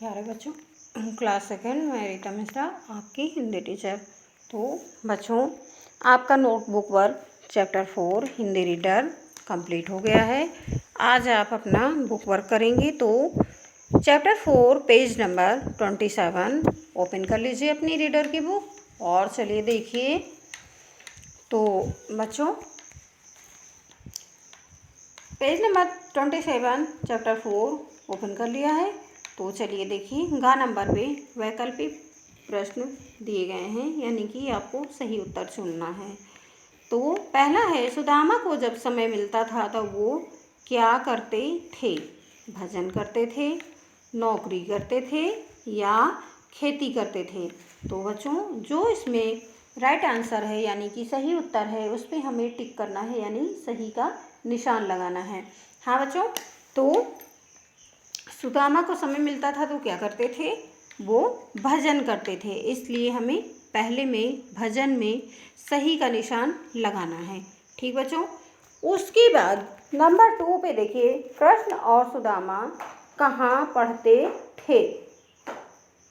प्यारे बच्चों, class second मैं रीता मिश्रा आपकी हिंदी टीचर। तो बच्चों, आपका notebook work chapter 4 Hindi reader complete हो गया है। आज आप अपना बुक वर्क करेंगे। तो चैप्टर 4 पेज नंबर 27 ओपन कर लीजिए अपनी रीडर की बुक और चलिए देखिए। तो बच्चों, पेज नंबर 27 चैप्टर 4 ओपन कर लिया है। तो चलिए देखिए, गा नंबर पे वैकल्पिक प्रश्न दिए गए हैं, यानी कि आपको सही उत्तर चुनना है। तो पहला है, सुदामा को जब समय मिलता था तो वो क्या करते थे? भजन करते थे, नौकरी करते थे या खेती करते थे? तो बच्चों, जो इसमें राइट आंसर है यानी कि सही उत्तर है, उस पर हमें टिक करना है, यानी सही का निशान लगाना है। हाँ बच्चों, तो सुदामा को समय मिलता था तो क्या करते थे? वो भजन करते थे, इसलिए हमें पहले में भजन में सही का निशान लगाना है। ठीक बच्चों, उसके बाद नंबर 2 पे देखिए, कृष्ण और सुदामा कहाँ पढ़ते थे?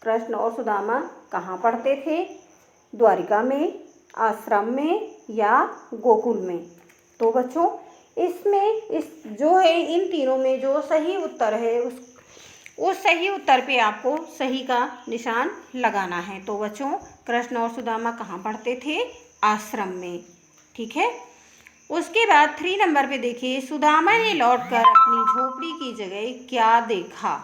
कृष्ण और सुदामा कहाँ पढ़ते थे? द्वारिका में, आश्रम में या गोकुल में? तो बच्चों, इसमें जो है, इन तीनों में जो सही उत्तर है उस सही उत्तर पे आपको सही का निशान लगाना है। तो बच्चों, कृष्ण और सुदामा कहाँ पढ़ते थे? आश्रम में। ठीक है। उसके बाद 3 नंबर पे देखिए, सुदामा ने लौटकर अपनी झोपड़ी की जगह क्या देखा?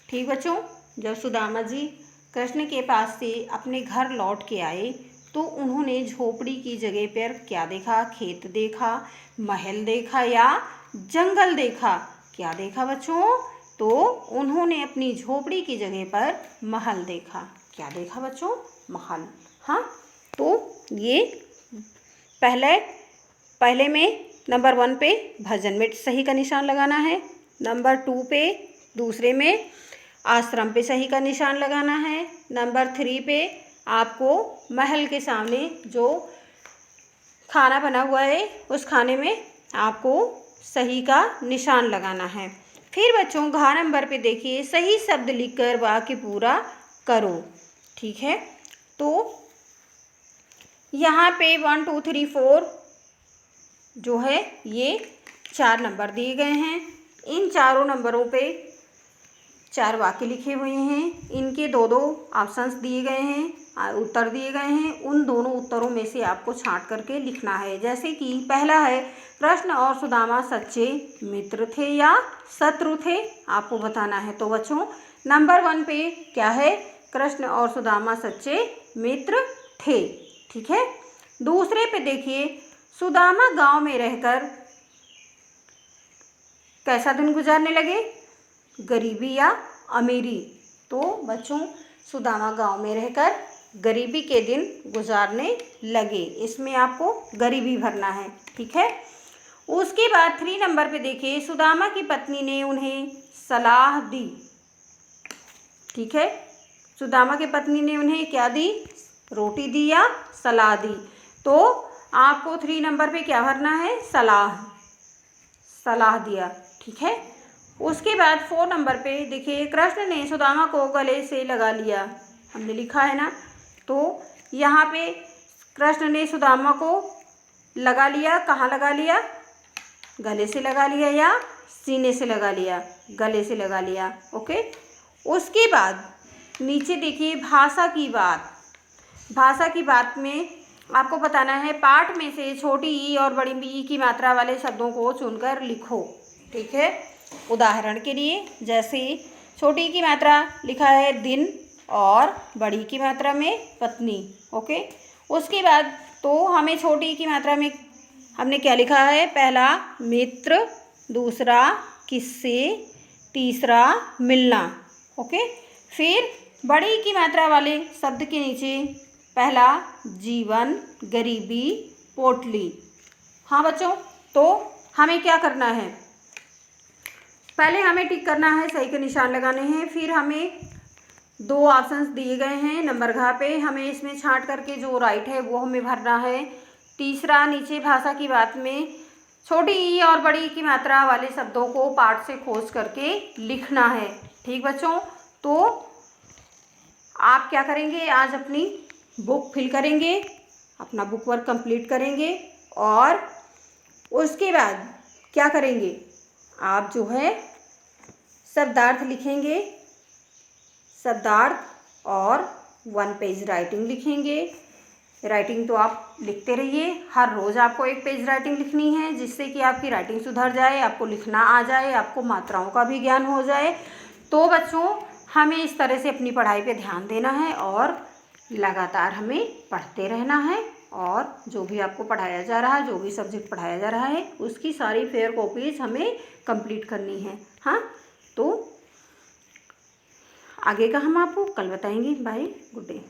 ठीक बच्चों, जब सुदामा जी कृष्ण के पास से अपने घर लौट के आए तो उन्होंने झोपड़ी की जगह पर क्या देखा? खेत देखा, महल देखा या जंगल देखा? क्या देखा बच्चों? तो उन्होंने अपनी झोपड़ी की जगह पर महल देखा। क्या देखा बच्चों? महल। हाँ, तो ये पहले में नंबर 1 पे भजन में सही का निशान लगाना है, नंबर 2 पे दूसरे में आश्रम पे सही का निशान लगाना है, नंबर 3 पे आपको महल के सामने जो खाना बना हुआ है उस खाने में आपको सही का निशान लगाना है। फिर बच्चों, घ नंबर पे देखिए, सही शब्द लिखकर वाक्य पूरा करो। ठीक है। तो यहाँ पे 1 2 3 4 जो है ये 4 नंबर दिए गए हैं। इन चारों नंबरों पे 4 वाक्य लिखे हुए हैं। इनके 2-2 ऑप्शंस दिए गए हैं, उत्तर दिए गए हैं। उन दोनों उत्तरों में से आपको छांट करके लिखना है। जैसे कि पहला है, कृष्ण और सुदामा सच्चे मित्र थे या शत्रु थे? आपको बताना है। तो बच्चों, नंबर 1 पे क्या है? कृष्ण और सुदामा सच्चे मित्र थे। ठीक है। दूसरे पे देखिए, सुदामा गांव में रहकर कैसा दिन गुजारने लगे? गरीबी या अमीरी? तो बच्चों, सुदामा गांव में रहकर गरीबी के दिन गुजारने लगे, इसमें आपको गरीबी भरना है। ठीक है। उसके बाद 3 नंबर पे देखिए, सुदामा की पत्नी ने उन्हें सलाह दी। ठीक है। सुदामा की पत्नी ने उन्हें क्या दी? रोटी दी या सलाह दी? तो आपको 3 नंबर पे क्या भरना है? सलाह दिया। ठीक है। उसके बाद 4 नंबर पे देखिए, कृष्ण ने सुदामा को गले से लगा लिया। हमने लिखा है ना, तो यहाँ पे कृष्ण ने सुदामा को लगा लिया। कहाँ लगा लिया? गले से लगा लिया या सीने से लगा लिया? गले से लगा लिया। ओके। उसके बाद नीचे देखिए, भाषा की बात। भाषा की बात में आपको बताना है, पाठ में से छोटी ई और बड़ी ई की मात्रा वाले शब्दों को चुनकर लिखो। ठीक है। उदाहरण के लिए, जैसे छोटी ई की मात्रा लिखा है दिन और बड़ी की मात्रा में पत्नी। ओके। उसके बाद तो हमें छोटी ई की मात्रा में हमने क्या लिखा है? पहला मित्र, दूसरा किस्से, तीसरा मिलना। ओके। फिर बड़ी की मात्रा वाले शब्द के नीचे पहला जीवन, गरीबी, पोटली। हाँ बच्चों, तो हमें क्या करना है? पहले हमें टिक करना है, सही के निशान लगाने हैं। फिर हमें 2 ऑप्शंस दिए गए हैं नंबर घ पे, हमें इसमें छांट करके जो राइट है वो हमें भरना है। तीसरा, नीचे भाषा की बात में छोटी ई और बड़ी की मात्रा वाले शब्दों को पाठ से खोज करके लिखना है। ठीक बच्चों, तो आप क्या करेंगे, आज अपनी बुक फिल करेंगे, अपना बुक वर्क कंप्लीट करेंगे और उसके बाद क्या करेंगे, आप जो है शब्दार्थ लिखेंगे, शब्दार्थ और 1 पेज राइटिंग लिखेंगे। राइटिंग तो आप लिखते रहिए, हर रोज़ आपको 1 पेज राइटिंग लिखनी है, जिससे कि आपकी राइटिंग सुधर जाए, आपको लिखना आ जाए, आपको मात्राओं का भी ज्ञान हो जाए। तो बच्चों हमें इस तरह से अपनी पढ़ाई पे ध्यान देना है और लगातार हमें पढ़ते रहना है, और जो भी आपको पढ़ाया जा रहा है, जो भी सब्जेक्ट पढ़ाया जा रहा है, उसकी सारी फेयर कॉपीज़ हमें कंप्लीट करनी है। हाँ, तो आगे का हम आपको कल बताएंगे। Bye, good day.